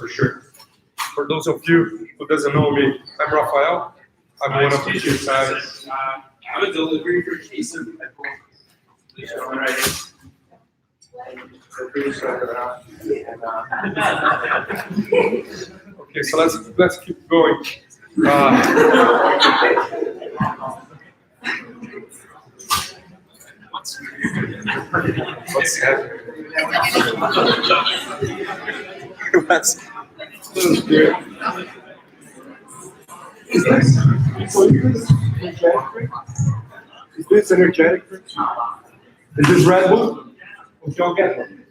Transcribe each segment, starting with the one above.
for sure. For those of you who doesn't know me, I'm Rafael. I'm one of the two sides. I'm a delivery for Jason. Okay, so let's keep going. What's that? That's good. Is this energetic drink? Is this Red Bull? Or y'all get one?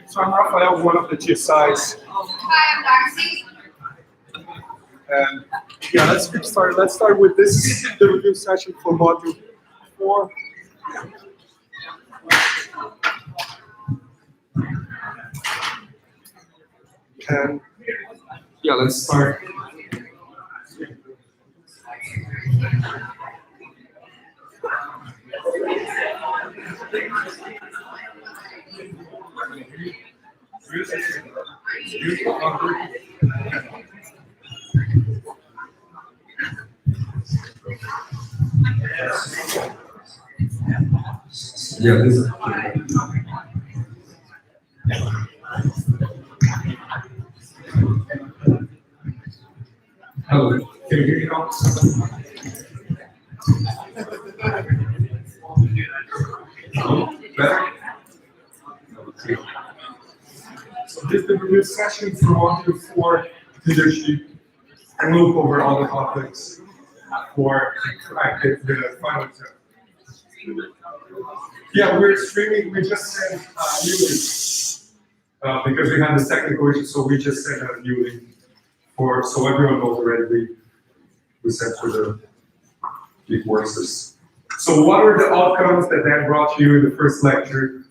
So I'm Rafael. One of the two sides. Hi, I'm Darcy. And yeah, let's get started. Let's start with this, the review session for module 4. And yeah, let's start. Yeah, this is. Hello, can you hear me now? Better? Okay. So this is the review session for module 4 leadership, and we'll cover all the topics for the final term. Yeah, we're streaming. We just sent a new link because we had this technical issue, so we just sent a new link so everyone knows already. We sent for the big courses. So what are the outcomes that Dan brought you in the first lecture,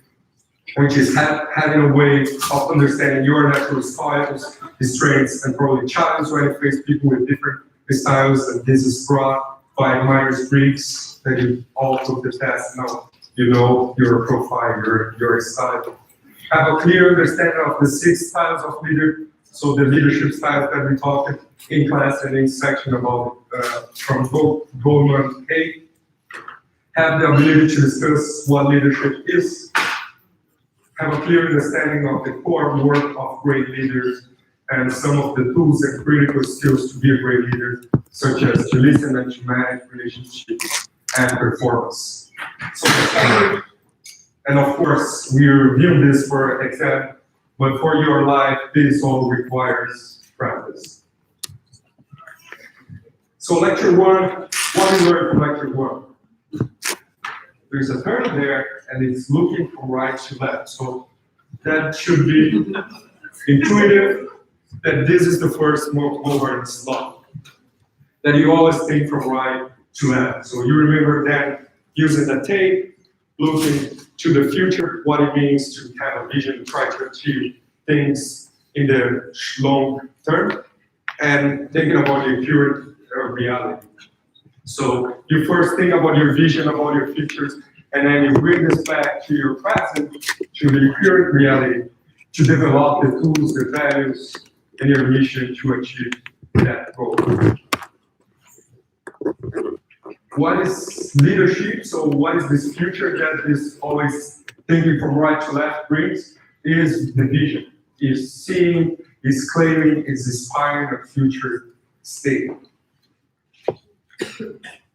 which is having a way of understanding your natural styles, strengths, and probably challenge when you face people with different styles, and this is brought by Myers-Briggs, that you all took the test. Now you know your profile, your style. Have a clear understanding of the 6 styles of leader, so the leadership styles that we talked in class and in section about from Goldman A. Have the ability to discuss what leadership is. Have a clear understanding of the core work of great leaders and some of the tools and critical skills to be a great leader, such as to listen and to manage relationships and performance. So, and of course, we review this for exam, but for your life, this all requires practice. So lecture 1, what we learned from lecture 1? There's a term there, and it's looking from right to left. So that should be intuitive, that this is the first governance law, that you always think from right to left. So you remember that using the tape, looking to the future, what it means to have a vision, try to achieve things in the long term, and thinking about the pure reality. So you first think about your vision, about your futures, and then you bring this back to your present, to the current reality, to develop the tools, the values, and your mission to achieve that goal. What is leadership? So what is this future that is always thinking from right to left brings? Is the vision, is seeing, is claiming, is inspiring a future state.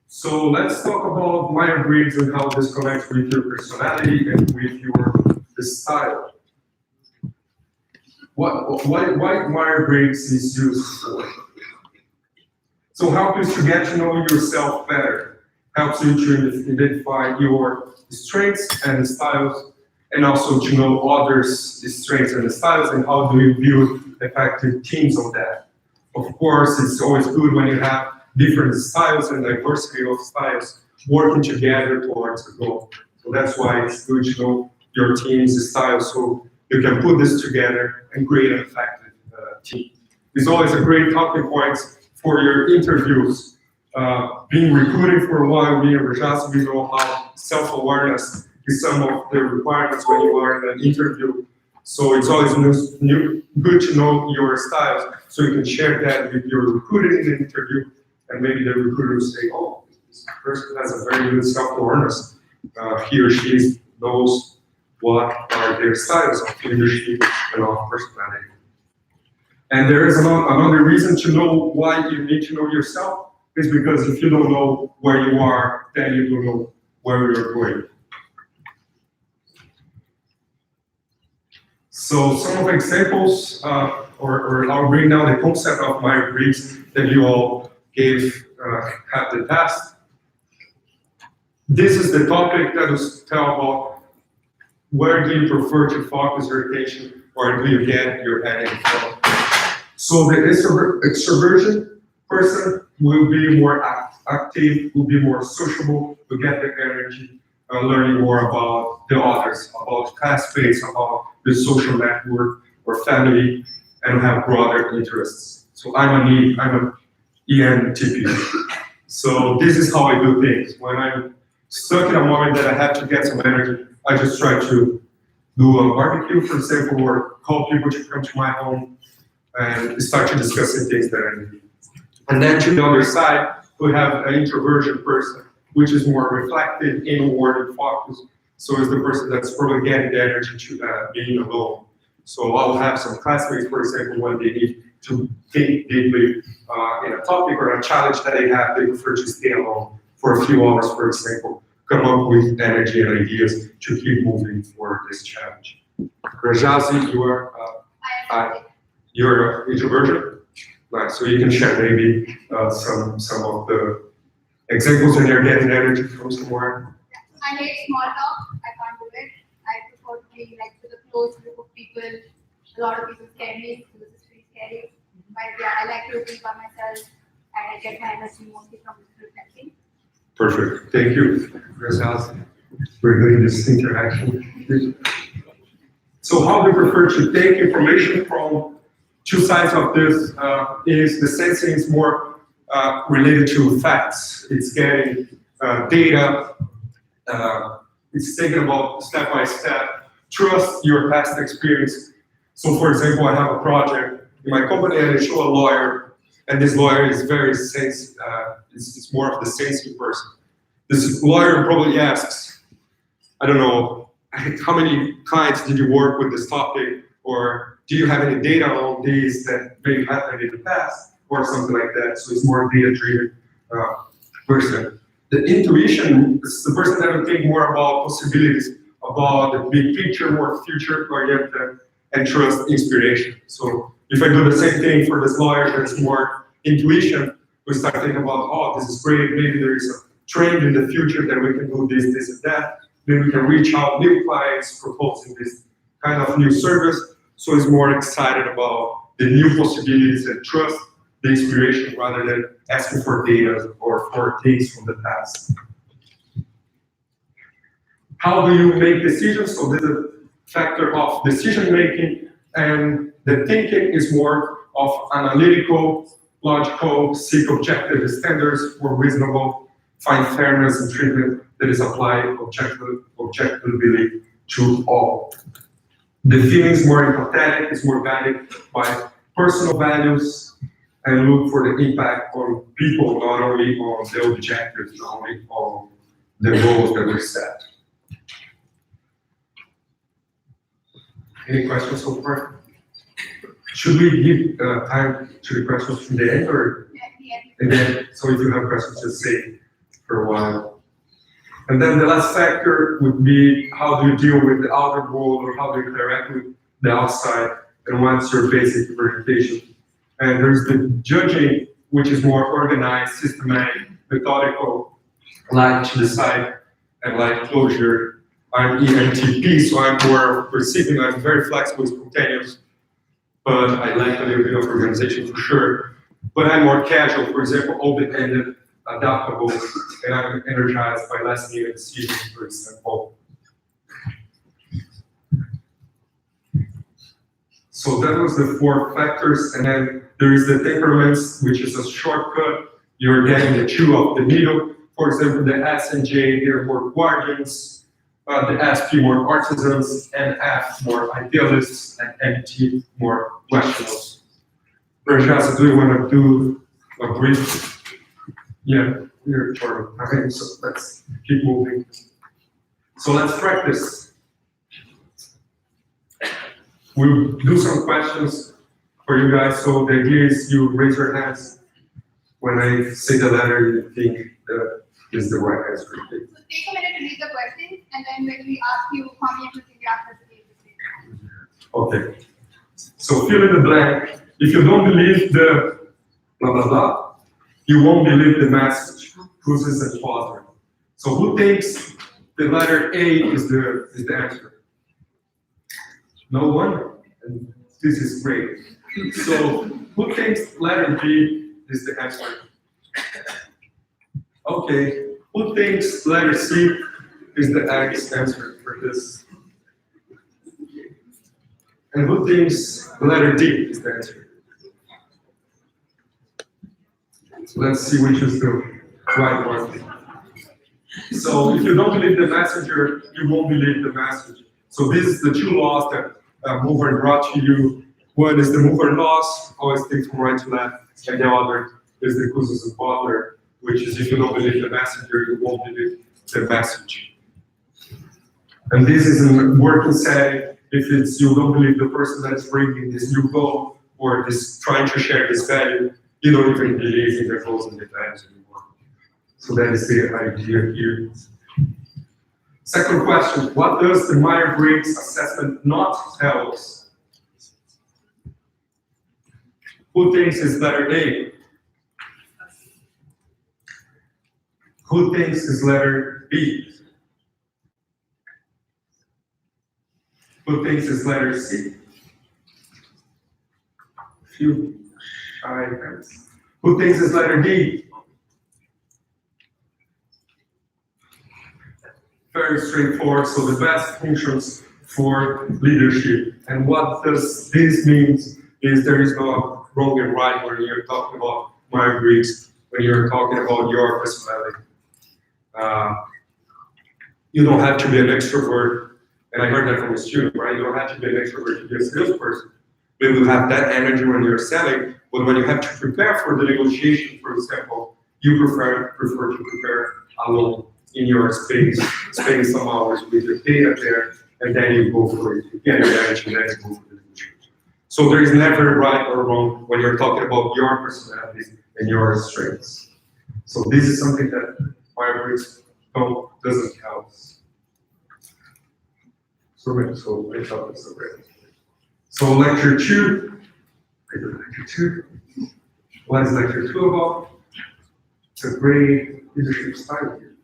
So let's talk about Myers-Briggs and how this connects with your personality and with your style. What Myers-Briggs is used for? So helps you to get to know yourself better, helps you to identify your strengths and styles, and also to know others' strengths and styles, and how do you build effective teams on that. Of course, it's always good when you have different styles and diversity of styles working together towards a goal. So that's why it's good to know your team's style so you can put this together and create an effective team. It's always a great talking point for your interviews. Being recruited for a while, being a Rajasi, we know how self-awareness is some of the requirements when you are in an interview. So it's always good to know your styles so you can share that with your recruiter in the interview, and maybe the recruiter will say, oh, this person has a very good self-awareness. He or she knows what are their styles of leadership and of personality. And there is another reason to know why you need to know yourself, is because if you don't know where you are, then you don't know where you're going. So some of the examples, or I'll bring down the concept of Myers-Briggs that you all gave at the past. This is the topic that was tell about where do you prefer to focus your attention, or do you get your energy from? So the extroversion person will be more active, will be more sociable, will get the energy, learning more about the others, about classmates, about the social network or family, and have broader interests. So I'm an ENTP. So this is how I do things. When I'm stuck in a moment that I have to get some energy, I just try to do a barbecue, for example, or call people to come to my home and start to discussing things that I need. And then to the other side, we have an introversion person, which is more reflective, inward, and focused. So it's the person that's probably getting the energy to being alone. So I'll have some classmates, for example, when they need to think deeply in a topic or a challenge that they have, they prefer to stay alone for a few hours, for example, come up with energy and ideas to keep moving for this challenge. Rajasi, you're introversion? Nice, so you can share maybe some of the examples that you're getting energy from somewhere. I hate small talk. I can't do it. I prefer to be like with a close group of people. A lot of people scare me, so this is pretty scary. But yeah, I like to be by myself, and I get my energy mostly from reflecting. Perfect. Thank you, Rajasi. We're doing this interaction. So how do you prefer to take information from two sides of this? Is the sensing is more related to facts. It's getting data. It's thinking about step by step. Trust your past experience. So, for example, I have a project in my company and I show a lawyer, and this lawyer is very sensitive. It's more of the sensitive person. This lawyer probably asks, I don't know, how many clients did you work with this topic, or do you have any data on these that may have happened in the past, or something like that. So it's more data-driven person. The intuition is the person that will think more about possibilities, about the big picture, more future-oriented, and trust inspiration. So if I do the same thing for this lawyer, there's more intuition. We start thinking about, oh, this is great. Maybe there is a trend in the future that we can do this, this, and that. Maybe we can reach out new clients proposing this kind of new service. So it's more excited about the new possibilities and trust the inspiration rather than asking for data or for things from the past. How do you make decisions? So there's a factor of decision making, and the thinking is more of analytical, logical, seek objective standards, more reasonable, find fairness and treatment that is applied objectively to all. The feeling is more empathetic, is more guided by personal values, and look for the impact on people, not only on the objectives, not only on the goals that we set. Any questions so far? Should we give time to the questions from the end, or? Yeah. And then, so if you have questions, just say for a while. And then the last factor would be, how do you deal with the outer world, or how do you interact with the outside, and what's your basic orientation? And there's the judging, which is more organized, systematic, methodical, like to decide, and like closure. I'm ENTP, so I'm more perceiving. I'm very flexible, spontaneous, but I like a little bit of organization for sure. But I'm more casual, for example, open-ended, adaptable, and I'm energized by last minute decisions, for example. So that was the 4 factors, and then there is the temperaments, which is a shortcut. You're getting the 2 of the middle. For example, the S and J, they're more guardians, the SP more artisans, and F more idealists, and MT more rationals. Rajas, do you want to do a brief? Yeah, you're short of time, so let's keep moving. So let's practice. We'll do some questions for you guys. So the idea is you raise your hands when I say the letter you think is the right answer. So take a minute to read the question, and then when we ask you how many of you think the answer is the same. Okay. So fill in the blank. If you don't believe the blah blah blah, you won't believe the message. Cruises and father. So who thinks the letter A is the answer? No one? And this is great. So who thinks letter B is the answer? Okay. Who thinks letter C is the answer for this? And who thinks letter D is the answer? Let's see which is the right one. So if you don't believe the messenger, you won't believe the message. So this is the 2 laws that Mover brought to you. One is the Mover laws, always think from right to left, and the other is the Crucis and Butler, which is if you don't believe the messenger, you won't believe the message. And this is a working setting. If it's you don't believe the person that is bringing this new goal or is trying to share this value, you don't even believe in the goals and the values anymore. So that is the idea here. Second question, what does the Myers-Briggs assessment not tell us? Who thinks is letter A? Who thinks is letter B? Who thinks is letter C? Few shy hands. Who thinks is letter D? Very straightforward. So the best functions for leadership. And what does this mean is there is no wrong and right when you're talking about Myers-Briggs, when you're talking about your personality. You don't have to be an extrovert, and I heard that from a student, right? You don't have to be an extrovert to be a salesperson. You will have that energy when you're selling, but when you have to prepare for the negotiation, for example, you prefer to prepare alone in your space, spending some hours with your data there, and then you go for it. You get your energy, and then you go for the negotiation. So there is never right or wrong when you're talking about your personality and your strengths. So this is something that Myers-Briggs doesn't count. So I thought that's so great. So lecture 2, what is lecture 2 about? It's a great leadership style here.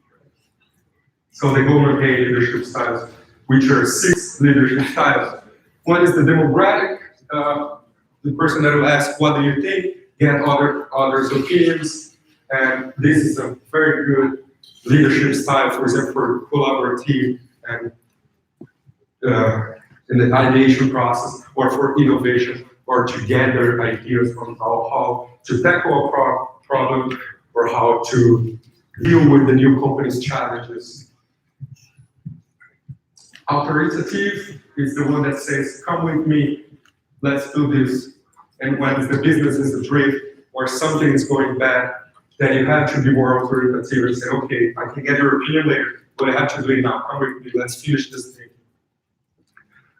So the Goldman Hay leadership styles, which are 6 leadership styles. One is the democratic, the person that will ask, what do you think? Get others' opinions. And this is a very good leadership style, for example, for collaborative and in the ideation process, or for innovation, or to gather ideas from how to tackle a problem, or how to deal with the new company's challenges. Authoritative is the one that says, come with me, let's do this. And when the business is adrift or something is going bad, then you have to be more authoritative and say, okay, I can get your opinion later, but I have to do it now. Come with me, let's finish this thing.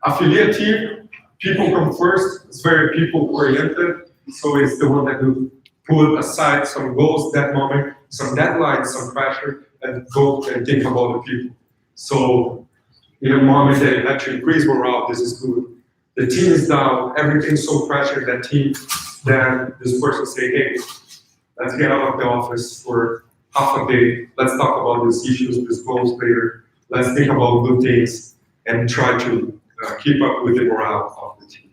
Affiliative, people come first, it's very people-oriented, so it's the one that will put aside some goals that moment, some deadlines, some pressure, and go and think about the people. So in a moment that you have to increase morale, this is good. The team is down, everything's so pressured that team, then this person say, hey, let's get out of the office for half a day, let's talk about these issues, these goals later, let's think about good things, and try to keep up with the morale of the team.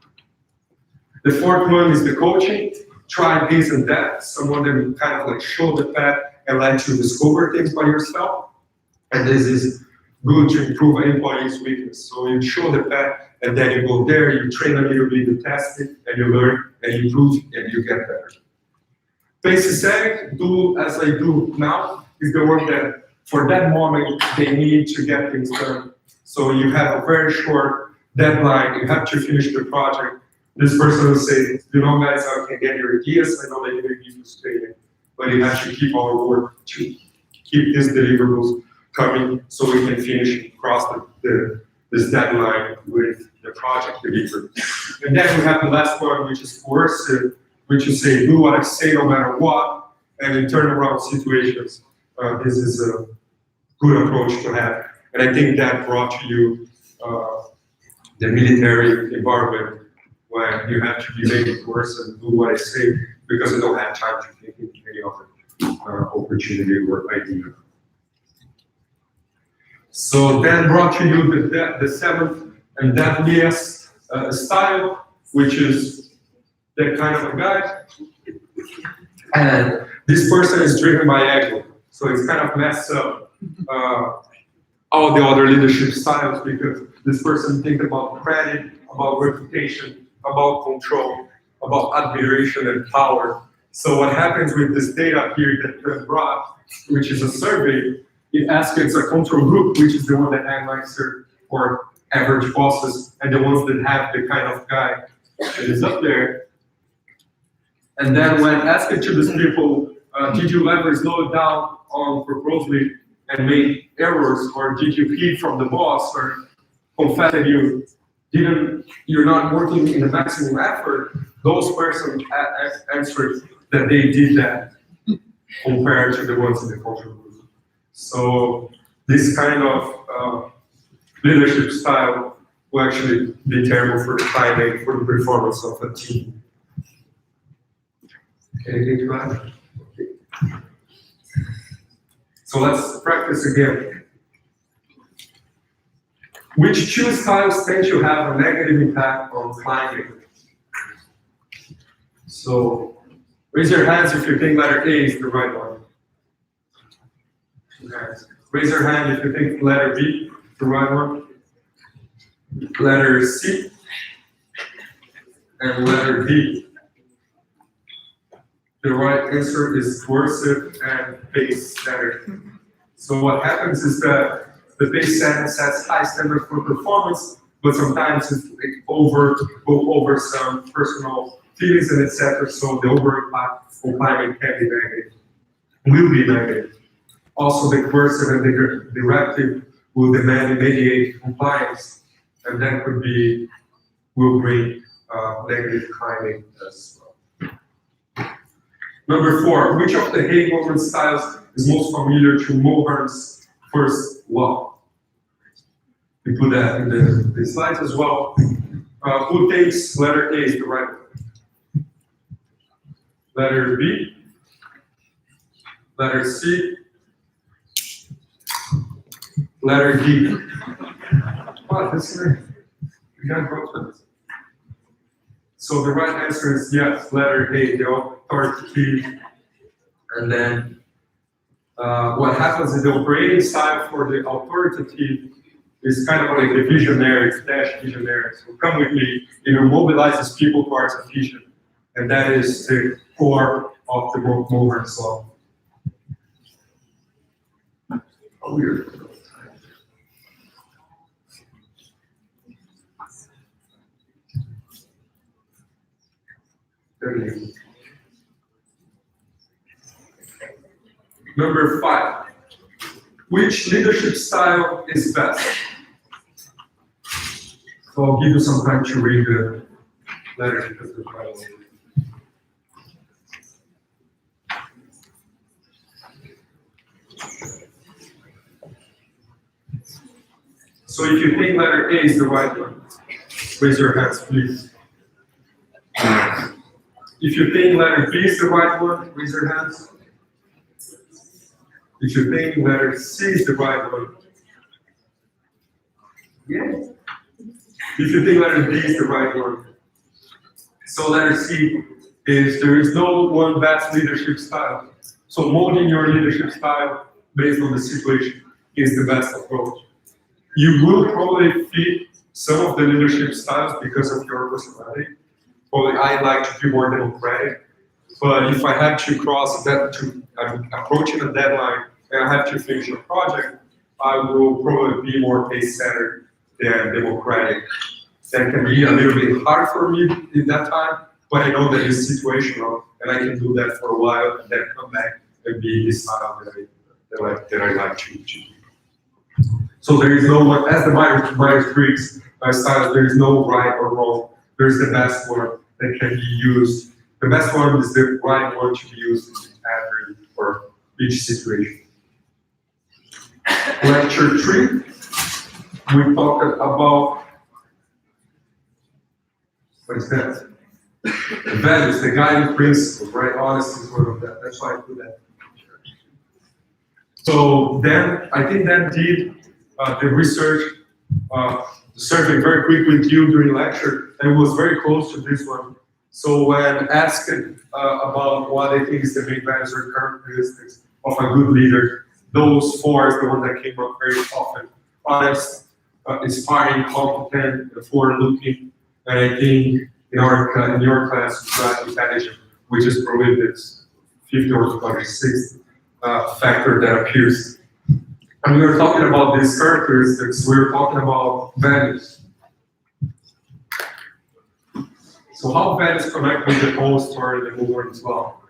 The fourth one is the coaching, try this and that, someone that will kind of like show the path and let you discover things by yourself. And this is good to improve an employee's weakness. So you show the path, and then you go there, you train a little bit, you test it, and you learn, and you improve, and you get better. Basic, do as I do now, is the one that for that moment they need to get things done. So you have a very short deadline, you have to finish the project. This person will say, you know guys, I can get your ideas, I know that you may be frustrated, but you have to keep our work to keep these deliverables coming so we can finish and cross this deadline with the project delivered. And then we have the last one, which is coercive, which is say, do what I say no matter what, and in turnaround situations, this is a good approach to have. And I think that brought to you the military environment when you have to be very coercive and do what I say because I don't have time to think in any other opportunity or idea. So then brought to you the seventh and deadliest style, which is that kind of a guy. And this person is driven by ego. So it's kind of messed up all the other leadership styles because this person thinks about credit, about reputation, about control, about admiration and power. So what happens with this data here that Trent brought, which is a survey, it asks it's a control group, which is the one that analyzes for average bosses and the ones that have the kind of guy that is up there. And then when asking to these people, did you ever slow down on purposely and make errors, or did you hear from the boss, or confess that you're not working in the maximum effort? Those persons answered that they did that compared to the ones in the control group. So this kind of leadership style will actually be terrible for the timing, for the performance of a team. Anything to add? Okay. So let's practice again. Which two styles tend to have a negative impact on climbing? So raise your hands if you think letter A is the right one. Raise your hand if you think letter B is the right one. Letter C and letter D. The right answer is coercive and base standard. So what happens is that the base standard sets high standards for performance, but sometimes it go over some personal feelings and etc. So the over impact on climate can be negative, will be negative. Also, the coercive and the directive will demand immediate compliance, and that will bring negative climate as well. Number 4, which of the Hague movement styles is most familiar to Mulhern's first law? We put that in the slides as well. Who takes letter A is the right one? Letter B, letter C, letter D. Wow, this is we got broken. So the right answer is yes, letter A, the authoritative. And then what happens is the operating style for the authoritative is kind of like the visionary, dash visionary. So come with me, it mobilizes people towards a vision. And that is the core of the Mulhern's law. Oh, weird. Number 5, which leadership style is best? So I'll give you some time to read the letter because they're quite long. So if you think letter A is the right one, raise your hands, please. If you think letter B is the right one, raise your hands. If you think letter C is the right one, yes. If you think letter D is the right one, so letter C is there is no one best leadership style. So molding your leadership style based on the situation is the best approach. You will probably fit some of the leadership styles because of your personality. Probably I like to be more democratic, but if I have to cross that, I'm approaching a deadline and I have to finish a project, I will probably be more pace-centered than democratic. That can be a little bit hard for me in that time, but I know that it's situational and I can do that for a while and then come back and be the style that I like to do. So there is no one, as the Myers-Briggs style, there is no right or wrong. There's the best one that can be used. The best one is the right one to be used in every or each situation. Lecture 3, we talked about, what is that? The values, the guiding principles, right? Honesty is one of that. That's why I put that. So then, I think Dan did the research, the survey very quick with you during lecture, and it was very close to this one. So when asked about what they think is the main values or characteristics of a good leader, those 4 is the one that came up very often. Honest, inspiring, competent, forward-looking, and I think in your class, you got intelligent, which is probably this 50th or 26th factor that appears. And we were talking about these characteristics, we were talking about values. So how values connect with the whole story of the movement as well.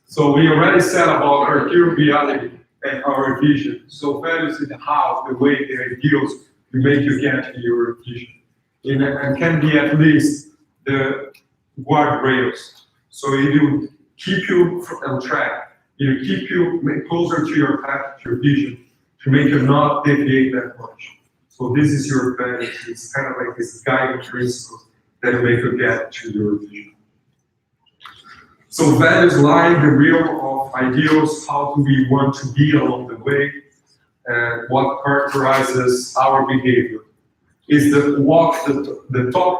So we already said about our pure reality and our vision. So values is the how, the way, the ideals to make you get to your vision. And can be at least the guardrails. So it will keep you on track. It will keep you closer to your path, to your vision, to make you not deviate that much. So this is your values. It's kind of like this guiding principle that will make you get to your vision. So values lie in the realm of ideals. How do we want to be along the way? And what characterizes our behavior? Is the walk the talk,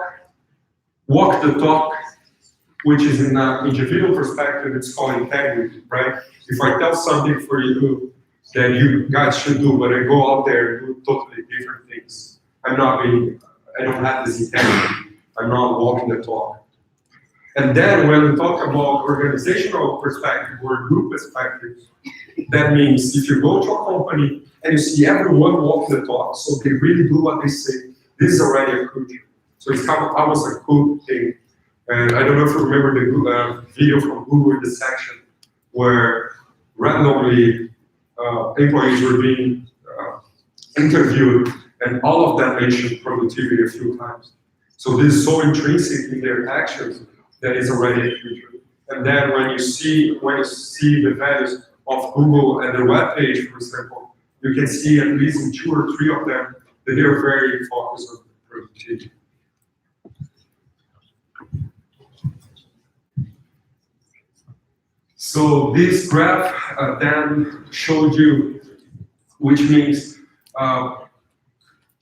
which is in an individual perspective, it's called integrity, right? If I tell something for you that you guys should do, but I go out there and do totally different things, I don't have this integrity. I'm not walking the talk. And then when we talk about organizational perspective or group perspective, that means if you go to a company and you see everyone walking the talk, so they really do what they say, this is already a culture. So it's kind of almost a cool thing. And I don't know if you remember the video from Google in the section where randomly employees were being interviewed and all of them mentioned productivity a few times. So this is so intrinsic in their actions that is already a future. And then when you see the values of Google and their web page, for example, you can see at least in 2 or 3 of them that they are very focused on productivity. So this graph then showed you, which means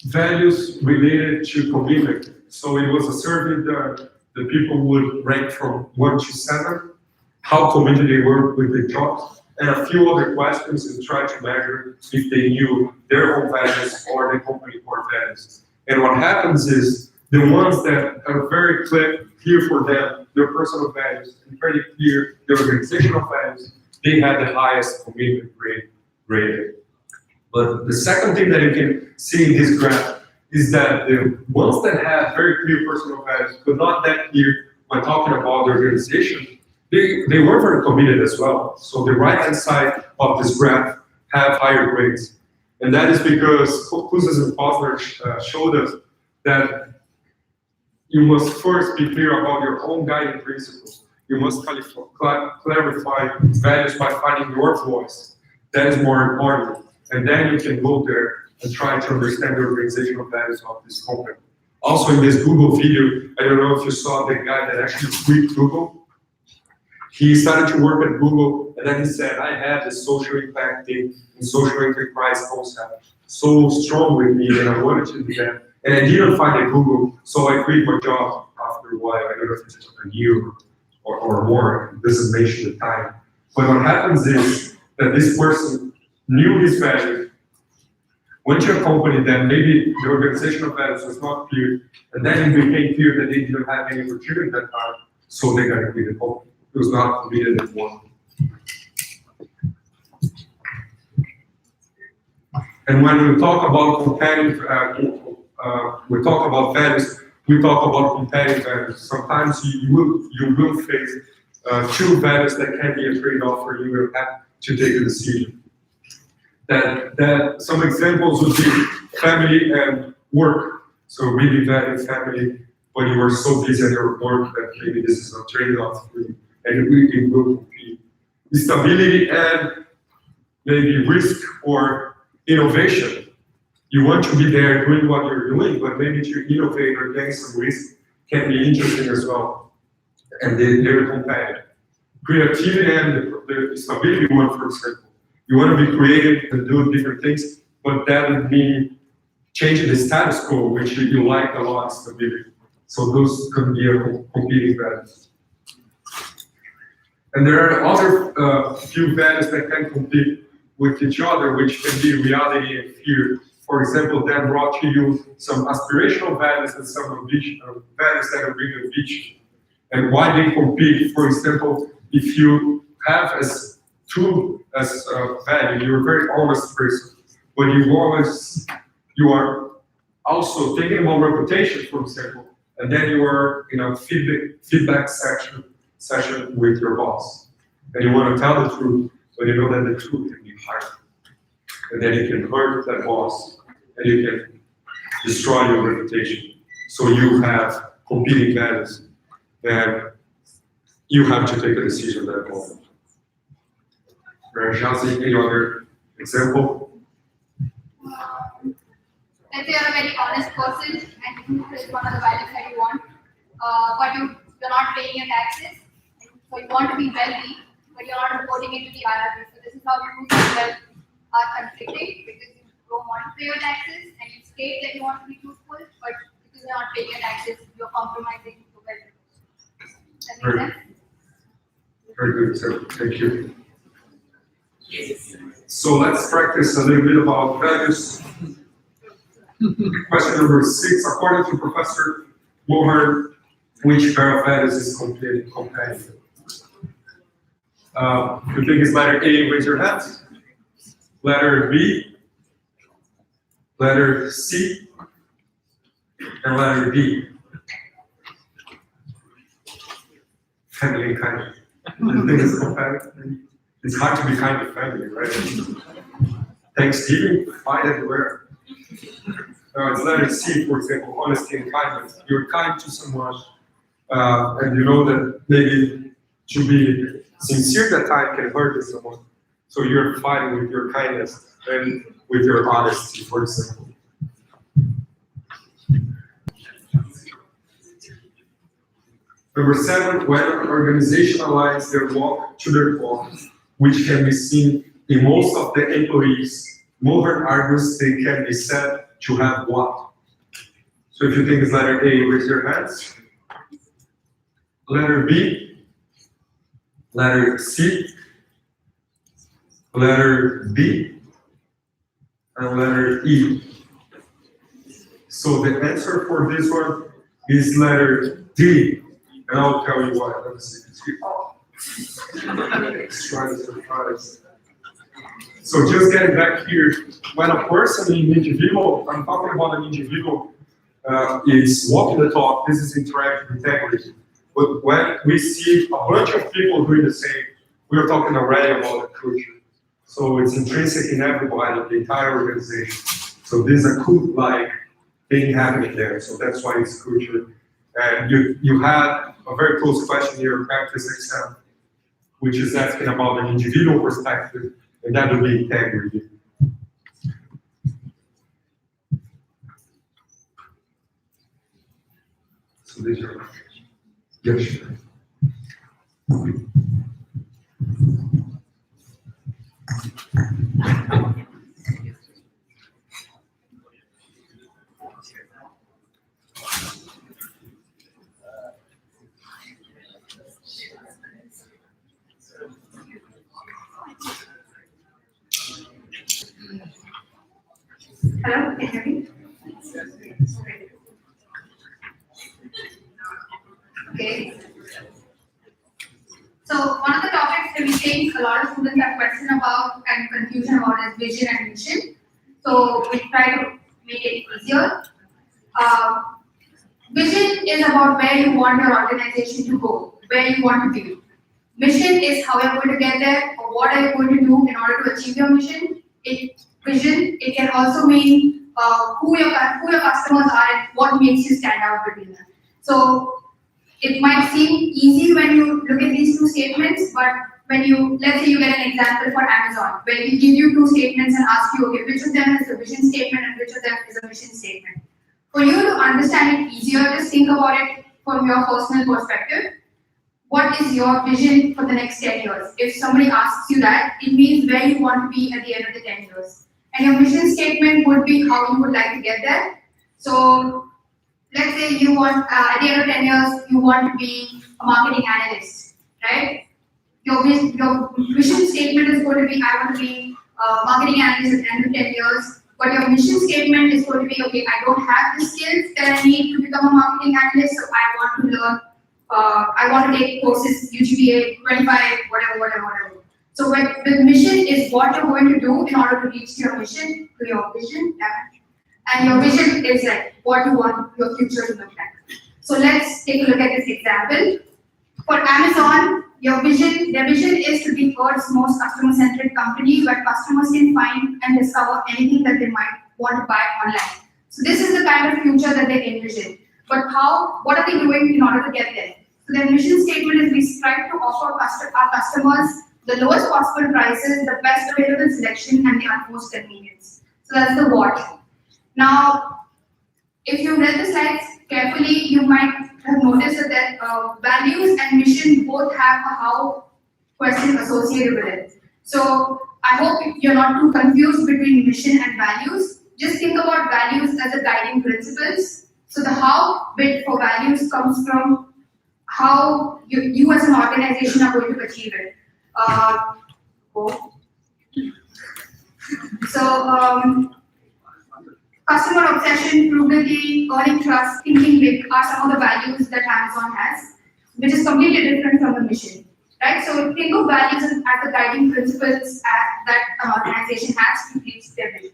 values related to commitment. So it was a survey that the people would rank from 1 to 7, how committed they were with their jobs, and a few other questions and try to measure if they knew their own values or the company core values. And what happens is the ones that are very clear for them, their personal values, and very clear their organizational values, they had the highest commitment rating. But the second thing that you can see in this graph is that the ones that have very clear personal values, but not that clear when talking about the organization, they were very committed as well. So the right-hand side of this graph have higher grades. And that is because Kuzas and Posner showed us that you must first be clear about your own guiding principles. You must clarify values by finding your voice. That is more important. And then you can go there and try to understand the organizational values of this company. Also in this Google video, I don't know if you saw the guy that actually quit Google. He started to work at Google, and then he said, I had the social impact thing and social enterprise concept so strong with me, and I wanted to do that. And I didn't find it at Google, so I quit my job after a while. I don't know if it's a year or more, it doesn't mention the time. But what happens is that this person knew his value, went to a company that maybe the organizational values was not clear, and then it became clear that they didn't have any opportunity at that time, so they got to quit the company. It was not committed anymore. And when we talk about competitive, we talk about values, we talk about competitive values. Sometimes you will face two values that can be a trade-off for you. You have to take a decision. That some examples would be family and work. So really value family, but you are so busy at your work that maybe this is a trade-off for you, and it will compete. Stability and maybe risk or innovation. You want to be there doing what you're doing, but maybe to innovate or gain some risk can be interesting as well. And they're competitive. Creativity and the stability one, for example. You want to be creative and do different things, but that would mean changing the status quo, which you like a lot, stability. So those can be a competing values. And there are other few values that can compete with each other, which can be reality and fear. For example, Dan brought to you some aspirational values and some values that are really ambition. And why they compete. For example, if you have as value, you're a very honest person, but you are also thinking about reputation, for example, and then you are in a feedback session with your boss, and you want to tell the truth, but you know that the truth can be hard, and then you can hurt that boss, and you can destroy your reputation. So you have competing values, and you have to take a decision at that moment. Rajazi, any other example? Let's say you're a very honest person and you is one of the values that you want, but you're not paying your taxes. So you want to be wealthy, but you're not reporting it to the IRS. So this is how you as well are conflicting, because you don't want to pay your taxes and you state that you want to be truthful, but because you're not paying your taxes, you're compromising your wealth. Does that make sense? Very good, sir. Thank you. So let's practice a little bit about values. Question number 6. According to Professor Mohan, which pair of values is competitive? You think it's letter A, raise your hands. Letter B, letter C, and letter D. Family and kindness. You think it's competitive? It's hard to be kind to family, right? Thanksgiving, fight everywhere. It's letter C, for example, honesty and kindness. You're kind to someone, and you know that maybe to be sincere that time can hurt someone. So you're fighting with your kindness and with your honesty, for example. Number 7, when an organization aligns their walk to their talk, which can be seen in most of the employees, Mohan argues they can be said to have what? So if you think it's letter A, raise your hands. Letter B, letter C, letter D, and letter E. So the answer for this one is letter D, and I'll tell you why. Let me see. Let's try to surprise. So just getting back here, when a person, an individual, I'm talking about an individual, is walking the talk, this is interactive integrity. But when we see a bunch of people doing the same, we're talking already about the culture. So it's intrinsic in everybody, the entire organization. So there's a cult-like thing happening there. So that's why it's culture. And you had a very close question here, practice exam, which is asking about an individual perspective, and that would be integrity. So these are, yes, sure. Hello, can you hear me? Okay. So one of the topics that we think a lot of students have question about and confusion about is vision and mission. So we try to make it easier. Vision is about where you want your organization to go, where you want to be. Mission is how you're going to get there or what are you going to do in order to achieve your mission. Vision, it can also mean who your customers are and what makes you stand out between them. So it might seem easy when you look at these two statements, but when you, let's say you get an example for Amazon, where we give you two statements and ask you, okay, which of them is a vision statement and which of them is a mission statement. For you to understand it easier, just think about it from your personal perspective. What is your vision for the next 10 years? If somebody asks you that, it means where you want to be at the end of the 10 years. And your mission statement would be how you would like to get there. So let's say you want, at the end of 10 years, you want to be a marketing analyst, right? Your vision statement is going to be, I want to be a marketing analyst at the end of 10 years. But your mission statement is going to be, okay, I don't have the skills that I need to become a marketing analyst, so I want to learn, I want to take courses, UGBA, 25, whatever. So the mission is what you're going to do in order to reach your mission, to your vision, and your vision is like what you want your future to look like. So let's take a look at this example. For Amazon, their vision is to be the world's most customer-centric company where customers can find and discover anything that they might want to buy online. So this is the kind of future that they envision. But what are they doing in order to get there? So their mission statement is we strive to offer our customers the lowest possible prices, the best available selection, and the utmost convenience. So that's the what. Now, if you read the slides carefully, you might have noticed that values and mission both have a how question associated with it. So I hope you're not too confused between mission and values. Just think about values as a guiding principles. So the how bit for values comes from how you as an organization are going to achieve it. Customer obsession, frugality, earning trust, thinking big are some of the values that Amazon has, which is completely different from the mission, right? So think of values as the guiding principles that an organization has to reach their vision.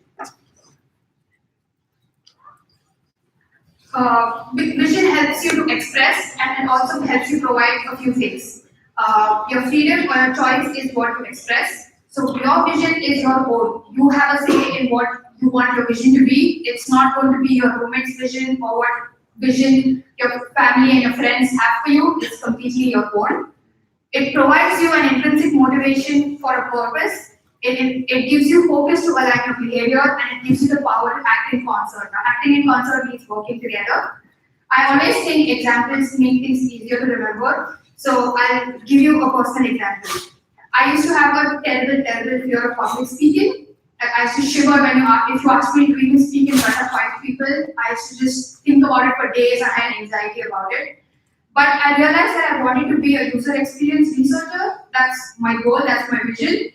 Vision helps you to express and it also helps you provide a few things. Your freedom or your choice is what you express. So your vision is your own. You have a say in what you want your vision to be. It's not going to be your roommate's vision or what vision your family and your friends have for you. It's completely your own. It provides you an intrinsic motivation for a purpose. It gives you focus to align your behavior and it gives you the power to act in concert. Now, acting in concert means working together. I always think examples make things easier to remember. So I'll give you a personal example. I used to have a terrible fear of public speaking. I used to shiver if you asked me to even speak in front of 5 people. I used to just think about it for days. I had anxiety about it. But I realized that I wanted to be a user experience researcher. That's my goal, that's my vision.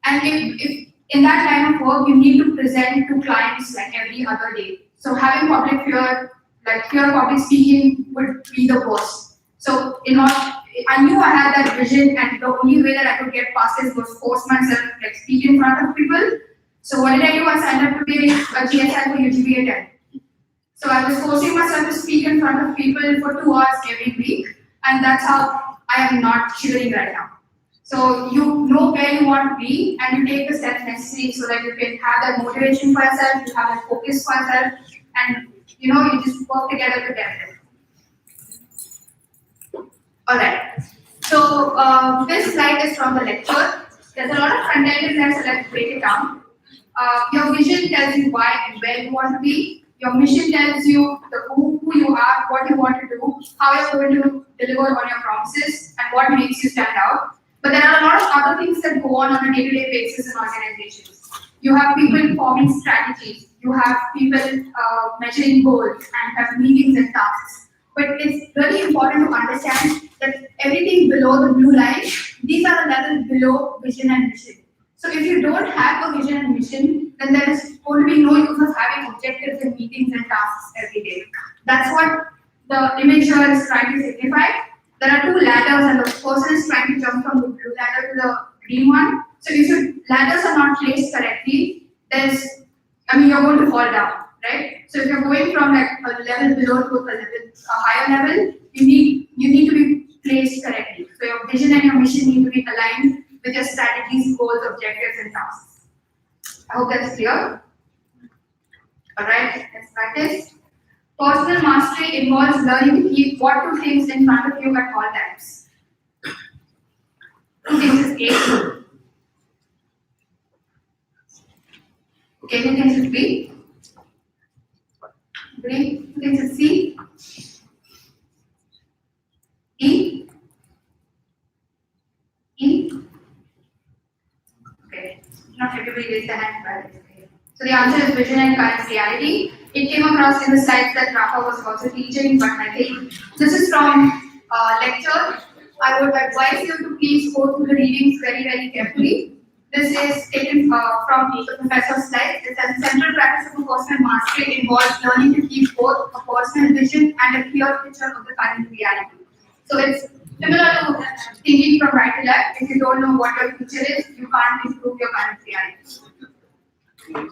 And if in that line of work, you need to present to clients like every other day. So having public fear, like fear of public speaking would be the worst. So I knew I had that vision and the only way that I could get past it was force myself to like, speak in front of people. So what did I do? I signed up to be a GSI for UGBA 10. So I was forcing myself to speak in front of people for 2 hours every week. And that's how I am not shivering right now. So you know where you want to be and you take the steps necessary so that you can have that motivation for yourself, you have that focus for yourself, and you just work together to get there. Alright, so this slide is from the lecture. There's a lot of content in there, so let's break it down. Your vision tells you why and where you want to be. Your mission tells you who you are, what you want to do, how you're going to deliver on your promises, and what makes you stand out. But there are a lot of other things that go on a day-to-day basis in organizations. You have people forming strategies. You have people measuring goals and have meetings and tasks. But it's really important to understand that everything below the blue line, these are the levels below vision and mission. So if you don't have a vision and mission, then there is going to be no use of having That's what the image here is trying to signify. There are two ladders and the person is trying to jump from the blue ladder to the green one. So if your ladders are not placed correctly, you're going to fall down, right? So if you're going from like a level below to a higher level, you need to be placed correctly. So your vision and your mission need to be aligned with your strategies, goals, objectives, and tasks. I hope that's clear. Alright, let's practice. Personal mastery involves learning to keep what two things in front of you at all times. Two things is A. Okay, two things is B. B. Two things is C. E. E. Okay, not everybody raised their hand, but it's okay. So the answer is vision and current reality. It came across in the slides that Rafa was also teaching, but I think this is from lecture. I would advise you to please go through the readings very, very carefully. This is taken from the professor's slides. It says central practice of a personal mastery involves learning to keep both a personal vision and a clear picture of the current reality. So it's similar to thinking from right to left. If you don't know what your future is, you can't improve your current reality.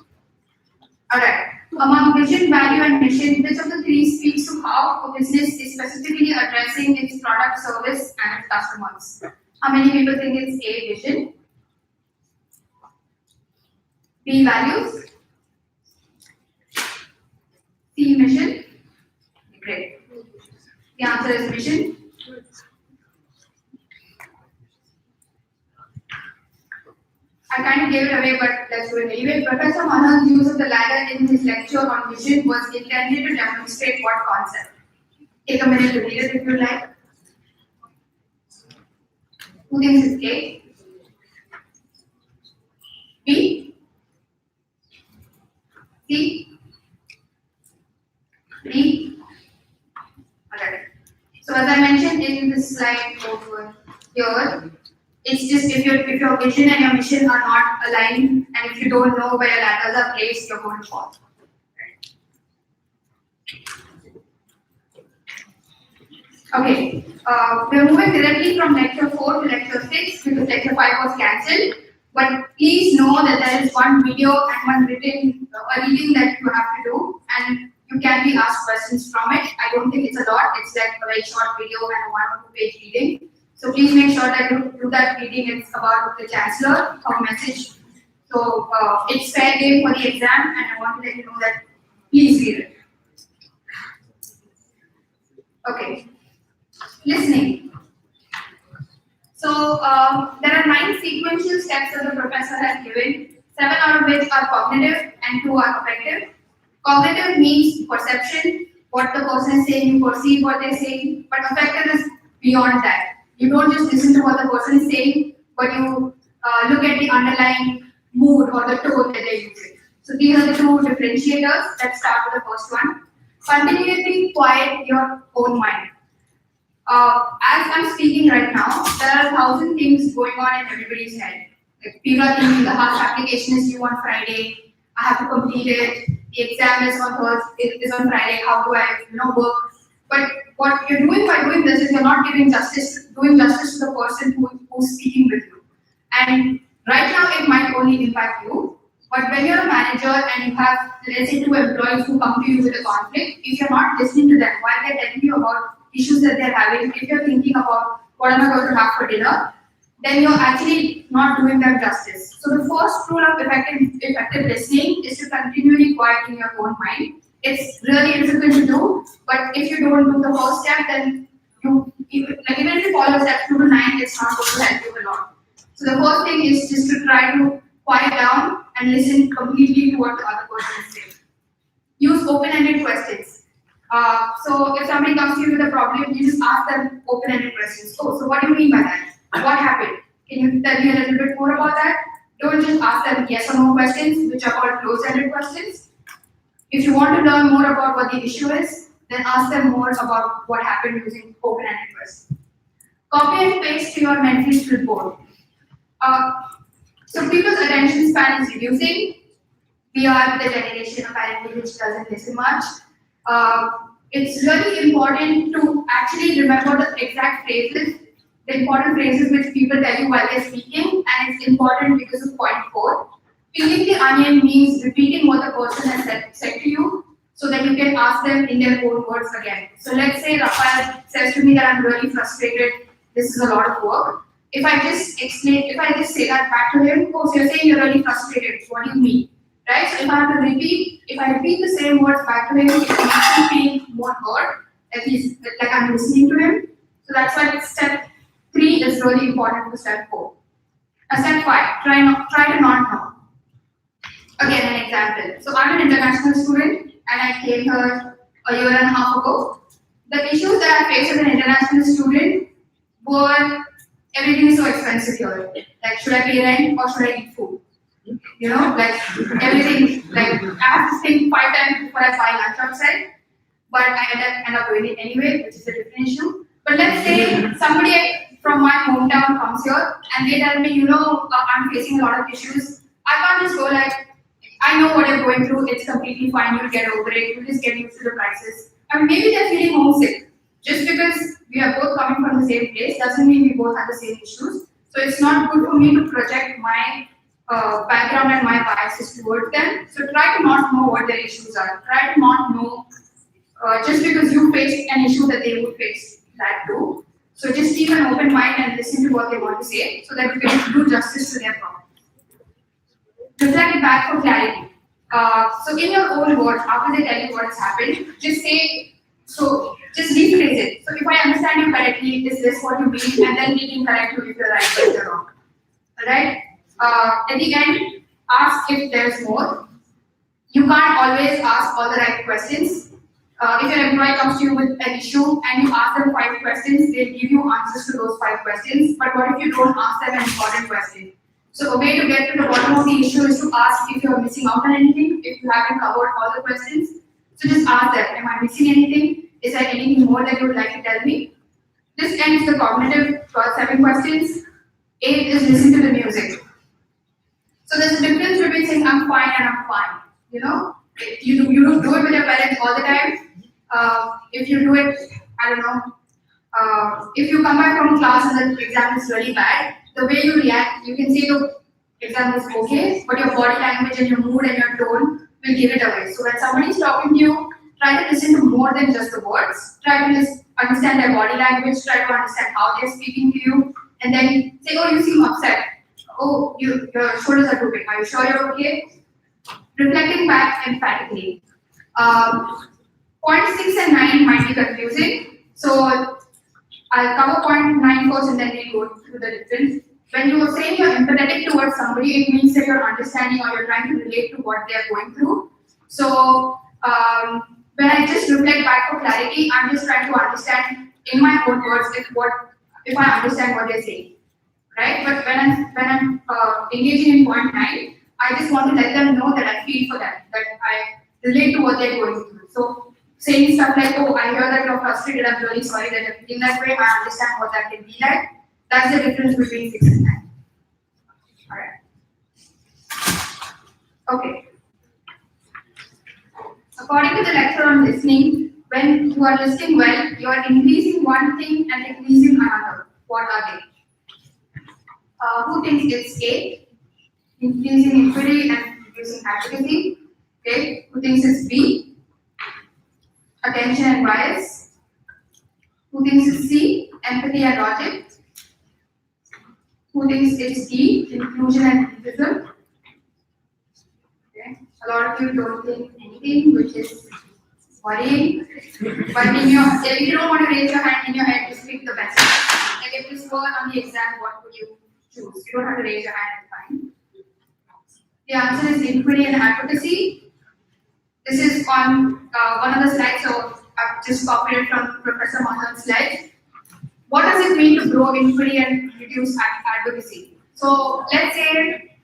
Alright. Among vision, value, and mission, which of the three speaks to how a business is specifically addressing its product, service, and its customers? How many people think it's A, vision? B, values? C, mission? Great. The answer is mission. I kind of gave it away, but let's do it anyway. Professor Mahan's use of the ladder in his lecture on vision was intended to demonstrate what concept? Take a minute to read it if you like. Who thinks it's A? B? C? D? Alright. So as I mentioned in this slide over here, it's just if your vision and your mission are not aligned, and if you don't know where your ladders are placed, you're going to fall. Okay, we're moving directly from lecture 4 to lecture 6 because lecture 5 was cancelled. But please know that there is one video and one reading that you have to do, and you can be asked questions from it. I don't think it's a lot, it's like a very short video and a 1 or 2 page reading. So please make sure that you do that reading. It's about the chancellor, her message. So it's fair game for the exam, and I want to let you know that please read it. Okay, listening. So there are 9 sequential steps that the professor has given, 7 out of which are cognitive and 2 are affective. Cognitive means perception, what the person is saying, you perceive what they're saying, but affective is beyond that. You don't just listen to what the person is saying, but you look at the underlying mood or the tone that they're using. So these are the 2 differentiators. Let's start with the first one. Continually quiet your own mind. As I'm speaking right now, there are 1,000 things going on in everybody's head. Like people are thinking the half application is due on Friday. I have to complete it. The exam is on Thursday. It is on Friday. How do I, work? But what you're doing by doing this is you're not doing justice to the person who's speaking with you. And right now it might only impact you, but when you're a manager and you have, let's say, 2 employees who come to you with a conflict, if you're not listening to them while they're telling you about issues that they're having, if you're thinking about what am I going to have for dinner, then you're actually not doing them justice. So the first rule of effective listening is to continually quieten your own mind. It's really difficult to do, but if you don't do the first step, then even if you follow steps 2 to 9, it's not going to help you a lot. So the first thing is just to try to quiet down and listen completely to what the other person is saying. Use open-ended questions. So if somebody comes to you with a problem, you just ask them open-ended questions. Oh, so what do you mean by that? What happened? Can you tell me a little bit more about that? Don't just ask them yes or no questions, which are called closed-ended questions. If you want to learn more about what the issue is, then ask them more about what happened using open-ended questions. Copy and paste to your mental report. So people's attention span is reducing. We are the generation apparently which doesn't listen much. it's really important to actually remember the exact phrases, the important phrases which people tell you while they're speaking, and it's important because of point 4. Peeling the onion means repeating what the person has said to you so that you can ask them in their own words again. So let's say Rafael says to me that I'm really frustrated, this is a lot of work. If I just say that back to him, oh, so you're saying you're really frustrated, what do you mean? Right? So if I repeat the same words back to him, it makes me feel more heard, at least like I'm listening to him. So that's why step 3 is really important for step 4. Step 5, try to not know. Again, an example. So I'm an international student and I came here a year and a half ago. The issues that I faced as an international student were everything is so expensive here. Like, should I pay rent or should I eat food? You know, like everything, like I have to think 5 times before I buy lunch outside, but I end up doing it anyway, which is a different issue. But let's say somebody from my hometown comes here and they tell me, you know, I'm facing a lot of issues. I can't just go like, I know what you're going through, it's completely fine, you'll get over it, you'll just get used to the prices. I mean, maybe they're feeling homesick. Just because we are both coming from the same place doesn't mean we both have the same issues. So it's not good for me to project my background and my biases towards them. So try to not know what their issues are. Try to not know just because you faced an issue that they would face that too. So just keep an open mind and listen to what they want to say so that you can do justice to their problem. Reflect back for clarity. So in your own words, after they tell you what's happened, just say, so just rephrase it. So if I understand you correctly, is this what you mean? And then we can correct you if you're right or you're wrong. Alright? At the end, ask if there's more. You can't always ask all the right questions. If your employee comes to you with an issue and you ask them 5 questions, they'll give you answers to those 5 questions. But what if you don't ask them an important question? So a way to get to the bottom of the issue is to ask if you're missing out on anything, if you haven't covered all the questions. So just ask them, am I missing anything? Is there anything more that you would like to tell me? This ends the cognitive 7 questions. 8 is listen to the music. So there's a difference between saying I'm fine and I'm fine. You know, you do it with your parents all the time. If you do it, I don't know, if you come back from class and the exam is really bad, the way you react, you can say the exam was okay, but your body language and your mood and your tone will give it away. So when somebody is talking to you, try to listen to more than just the words. Try to understand their body language, try to understand how they're speaking to you, and then say, oh, you seem upset. Oh, your shoulders are drooping. Are you sure you're okay? Reflecting back emphatically. Point 6 and 9 might be confusing. So I'll cover point 9 first and then we'll go through the difference. When you are saying you're empathetic towards somebody, it means that you're understanding or you're trying to relate to what they're going through. So when I just reflect back for clarity, I'm just trying to understand in my own words if I understand what they're saying, right? But when I'm engaging in point 9, I just want to let them know that I feel for them, that I relate to what they're going through. So saying stuff like, oh, I hear that you're frustrated, I'm really sorry that you're feeling that way, I understand what that can be like. That's the difference between 6 and 9. Alright. Okay. According to the lecture on listening, when you are listening well, you are increasing one thing and decreasing another. What are they? Who thinks it's A? Increasing equity and reducing advocacy. Okay. Who thinks it's B? Attention and bias. Who thinks it's C? Empathy and logic. Who thinks it's D? Inclusion and criticism. Okay. A lot of you don't think anything, which is worrying. But if you don't want to raise your hand in your head, just pick the best. Like if this were on the exam, what would you choose? You don't have to raise your hand, it's fine. The answer is equity and advocacy. This is on one of the slides, so I've just copied it from Professor Mahan's slides. What does it mean to grow equity and reduce advocacy? So let's say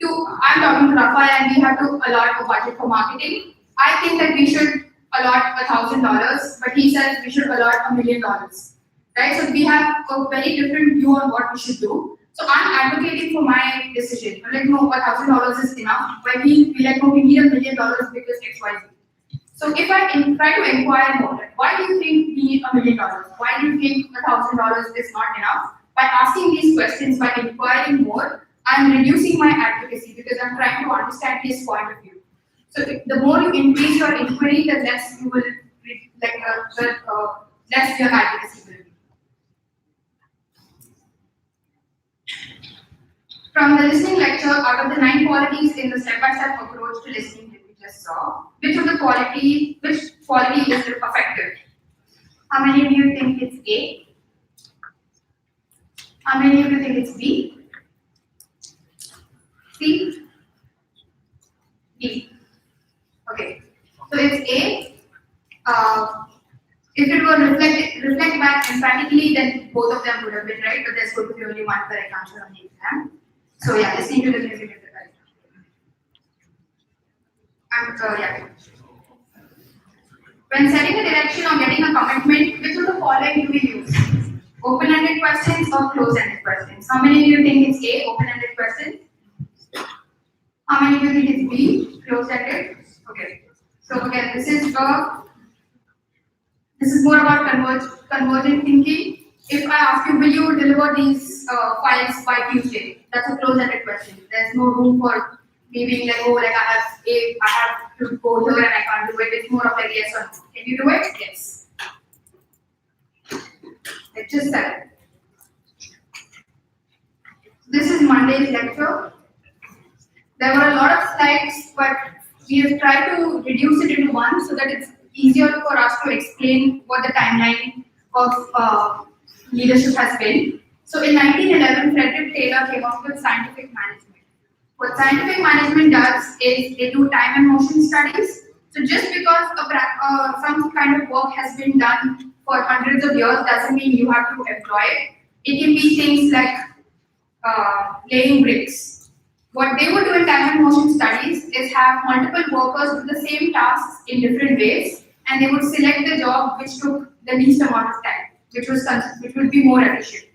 I'm talking to Rafa and we have to allot a budget for marketing. I think that we should allot $1,000, but he says we should allot $1 million. Right? So we have a very different view on what we should do. So I'm advocating for my decision. I'm like, no, $1,000 is enough. But we like, no, we need $1 million because X, Y, Z. So if I try to inquire more, like, why do you think we need $1 million? Why do you think $1,000 is not enough? By asking these questions, by inquiring more, I'm reducing my advocacy because I'm trying to understand his point of view. So the more you increase your inquiry, the less you will less your advocacy will be. From the listening lecture, out of the 9 qualities in the step-by-step approach to listening that we just saw, which quality is affected? How many of you think it's A? How many of you think it's B? C? D? Okay, so it's A. If it were reflect back emphatically, then both of them would have been right, but there's going to be only one correct answer on the exam. So yeah, listening to the music is the correct answer. When setting a direction or getting a commitment, which of the following do we use? Open-ended questions or closed-ended questions? How many of you think it's A, open-ended question? How many of you think it's B, closed-ended? Okay. So again, this is more about convergent thinking. If I ask you, will you deliver these files by Tuesday? That's a closed-ended question. There's no room for me being like, oh, like I have to go here and I can't do it. It's more of like yes or no. Can you do it? Yes. Let's just start. This is Monday's lecture. There were a lot of slides, but we have tried to reduce it into one so that it's easier for us to explain what the timeline of leadership has been. So in 1911, Frederick Taylor came up with scientific management. What scientific management does is they do time and motion studies. So just because some kind of work has been done for hundreds of years doesn't mean you have to employ it. It can be things like laying bricks. What they would do in time and motion studies is have multiple workers do the same tasks in different ways, and they would select the job which took the least amount of time, which would be more efficient,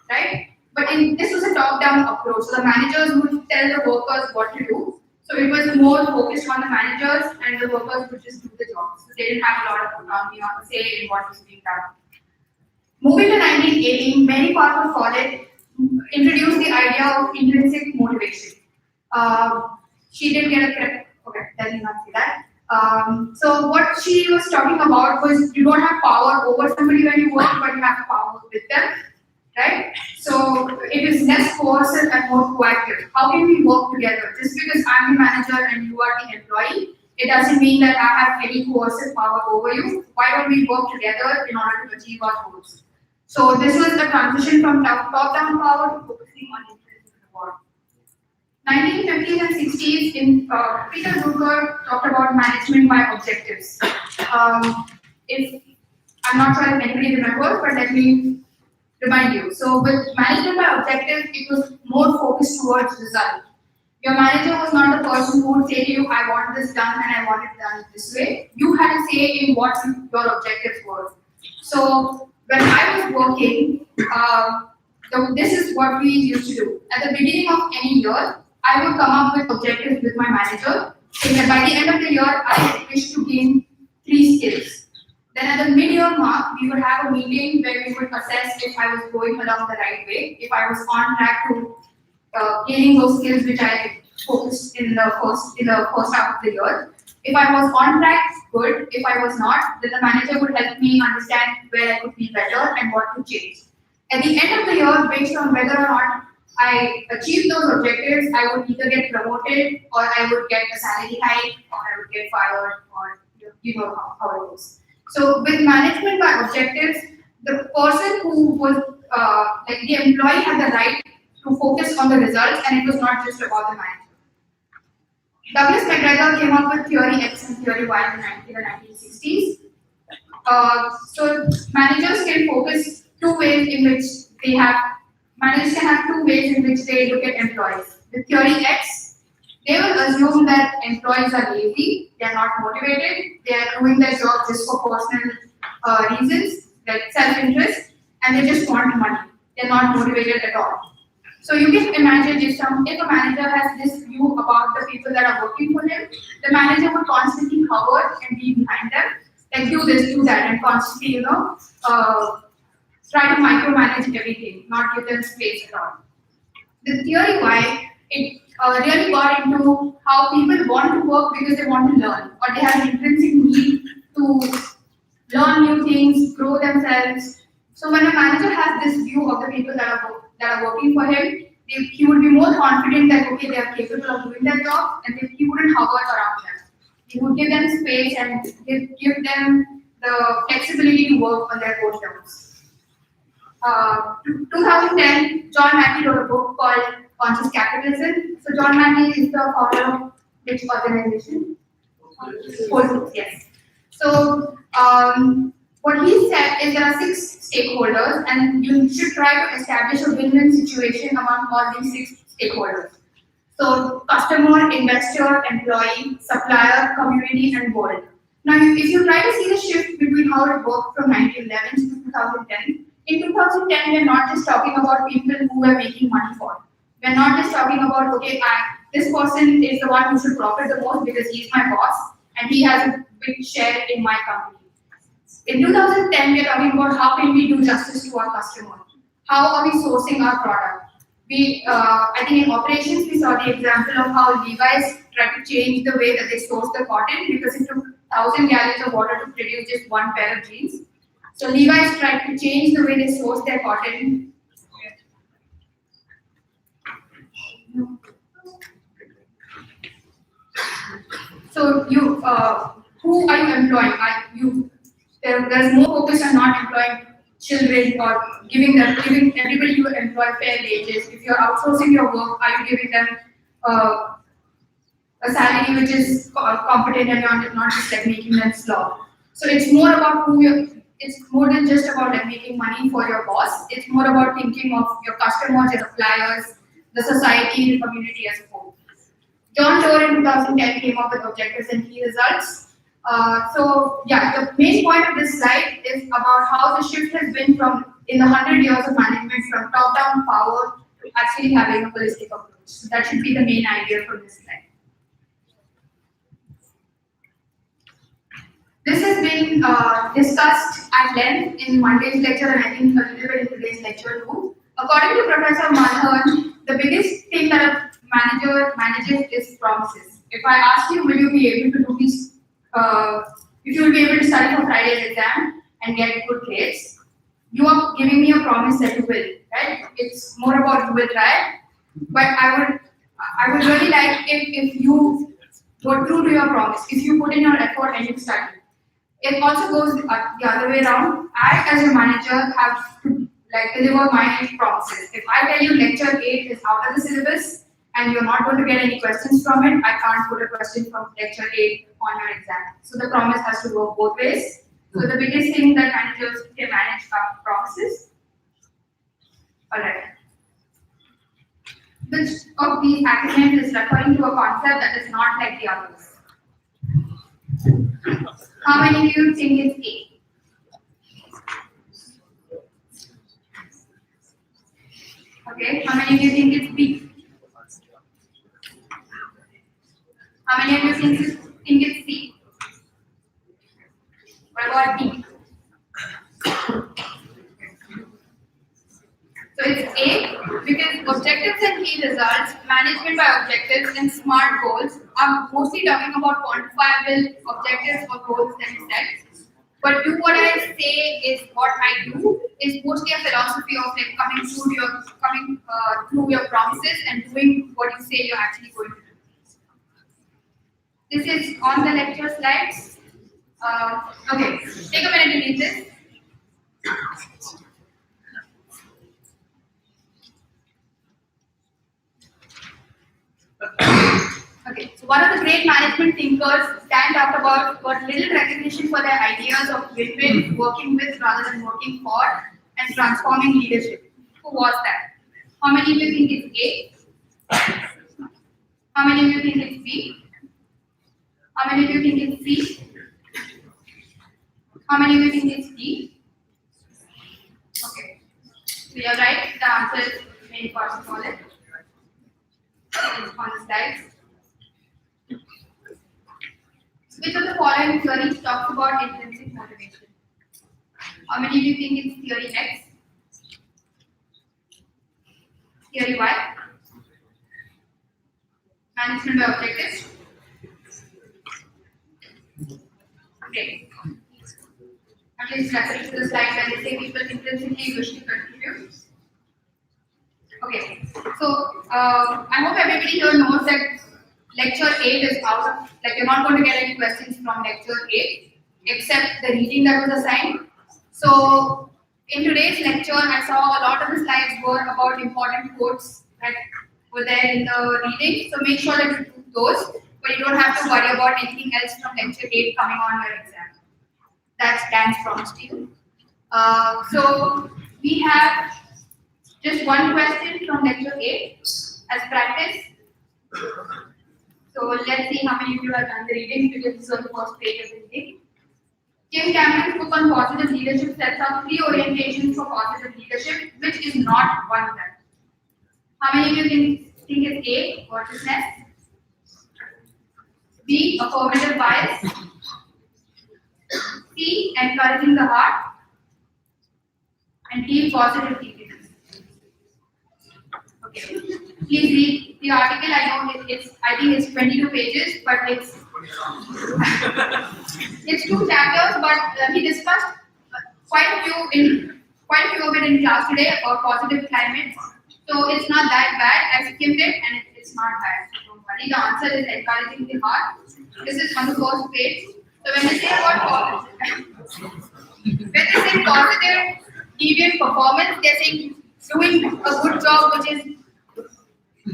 right? But this was a top-down approach, so the managers would tell the workers what to do. So it was more focused on the managers, and the workers would just do the job. So they didn't have a lot of autonomy or say in what was being done. Moving to 1918, Mary Parker Follett introduced the idea of intrinsic motivation. She didn't get a credit. Okay, let me not say that. So what she was talking about was you don't have power over somebody when you work, but you have power with them, right? So it is less coercive and more proactive. How can we work together? Just because I'm the manager and you are the employee, it doesn't mean that I have any coercive power over you. Why don't we work together in order to achieve our goals? So this was the transition from top-down power to focusing on intrinsic reward. 1950s and 60s, Peter Drucker talked about management by objectives. If I'm not sure if anybody remembers, but let me remind you. So with management by objectives, it was more focused towards result. Your manager was not the person who would say to you, I want this done and I want it done this way. You had a say in what your objectives were. So when I was working, this is what we used to do. At the beginning of any year, I would come up with objectives with my manager, saying that by the end of the year, I wish to gain 3 skills. Then at the mid-year mark, we would have a meeting where we would assess if I was going along the right way, if I was on track to gaining those skills which I focused in the first half of the year. If I was on track, good. If I was not, then the manager would help me understand where I could be better and what to change. At the end of the year, based on whether or not I achieved those objectives, I would either get promoted or I would get a salary hike or I would get fired or you know how it goes. So with management by objectives, the person who was like the employee had the right to focus on the results and it was not just about the manager. Douglas McGregor came up with theory X and theory Y in the 1960s. So managers can focus two ways in which managers can have 2 ways in which they look at employees. With theory X, they will assume that employees are lazy, they are not motivated, they are doing their job just for personal reasons, like self-interest, and they just want money. They are not motivated at all. So you can imagine if a manager has this view about the people that are working for him, the manager would constantly hover and be behind them, like do this, do that, and constantly, try to micromanage everything, not give them space at all. The theory why it really got into how people want to work because they want to learn, or they have an intrinsic need to learn new things, grow themselves. So when a manager has this view of the people that are working for him, he would be more confident that okay, they are capable of doing their job, and he wouldn't hover around them. He would give them space and give them the flexibility to work on their own terms. 2010, John Mackey wrote a book called Conscious Capitalism. So John Mackey is the founder of which organization? Whole Foods, yes. So what he said is there are 6 stakeholders, and you should try to establish a win-win situation among all these 6 stakeholders. So customer, investor, employee, supplier, community, and world. Now, if you try to see the shift between how it worked from 1911 to 2010, in 2010, we're not just talking about people who we're making money for. We're not just talking about, okay, this person is the one who should profit the most because he's my boss and he has a big share in my company. In 2010, we're talking about how can we do justice to our customer? How are we sourcing our product? I think in operations, we saw the example of how Levi's tried to change the way that they source the cotton because it took 1,000 gallons of water to produce just one pair of jeans. So Levi's tried to change the way they source their cotton. So who are you employing? There's more focus on not employing children or giving everybody you employ fair wages. If you're outsourcing your work, are you giving them a salary which is competent and you're not just like making them slog? So it's more about it's more than just about like making money for your boss. It's more about thinking of your customers, your suppliers, the society, the community as a whole. John Doerr in 2010 came up with objectives and key results. The main point of this slide is about how the shift has been from in the 100 years of management from top-down power to actually having a holistic approach. So that should be the main idea from this slide. This has been discussed at length in Monday's lecture and I think a little bit in today's lecture too. According to Professor Malhern, the biggest thing that a manager manages is promises. If I ask you, will you be able to do this? If you will be able to study for Friday's exam and get good grades, you are giving me a promise that you will, right? It's more about you will try, but I would really like if you go true to your promise, if you put in your effort and you study. It also goes the other way around. I, as a manager, have to deliver my promises. If I tell you lecture 8 is out of the syllabus and you're not going to get any questions from it, I can't put a question from lecture 8 on your exam. So the promise has to work both ways. So the biggest thing that managers can manage are promises. Alright. Which of these acronyms is referring to a concept that is not like the others? How many of you think it's A? Okay, how many of you think it's B? How many of you think it's C? What about D? So it's A because objectives and key results, management by objectives, and SMART goals are mostly talking about quantifiable objectives or goals that you set. But do what I say is what I do is mostly a philosophy of like coming through your promises and doing what you say you're actually going to do. This is on the lecture slides. Okay, take a minute to read this. Okay, so one of the great management thinkers, Stan, talked about got little recognition for their ideas of win-win, working with rather than working for, and transforming leadership. Who was that? How many of you think it's A? How many of you think it's B? How many of you think it's C? How many of you think it's D? Okay, so you're right. The answer is any parts of knowledge on the slides. Which of the following theories talks about intrinsic motivation? How many of you think it's theory X? Theory Y? Management by objectives? Okay. I'm just referring to the slide where they say people intrinsically wish to contribute. Okay. So I hope everybody here knows that lecture 8 is out of, like, you're not going to get any questions from lecture 8 except the reading that was assigned. So in today's lecture, I saw a lot of the slides were about important quotes that were there in the reading. So make sure that you do those, but you don't have to worry about anything else from lecture 8 coming on your exam. That's Dan's promise to you. So we have just one question from lecture 8 as practice. So let's see how many of you have done the reading, because this is on the first page of the reading. Jim Cameron's book on positive leadership sets out 3 orientations for positive leadership, which is not one of them. How many of you think it's A, consciousness, B, affirmative bias, C, encouraging the heart, and D, positive deviance? Okay. Please read the article. I know I think it's 22 pages, but it's 2 chapters. But he discussed quite a few of it in class today about positive climate. So it's not that bad. I skimmed it and it's not bad. So don't worry. The answer is encouraging the heart. This is on the first page. So when they say about positive deviant performance, they're saying doing a good job, which is,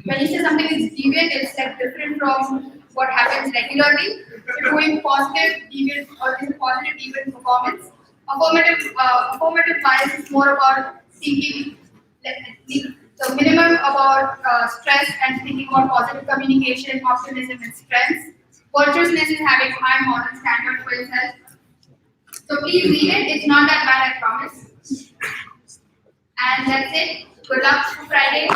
when you say something is deviant, it's like different from what happens regularly. So doing positive deviant or is a positive deviant performance. Affirmative bias is more about thinking the minimum about stress and thinking about positive communication, optimism, and strengths. Virtuousness is having high moral standard for yourself. So please read it. It's not that bad, I promise. And that's it. Good luck for Friday.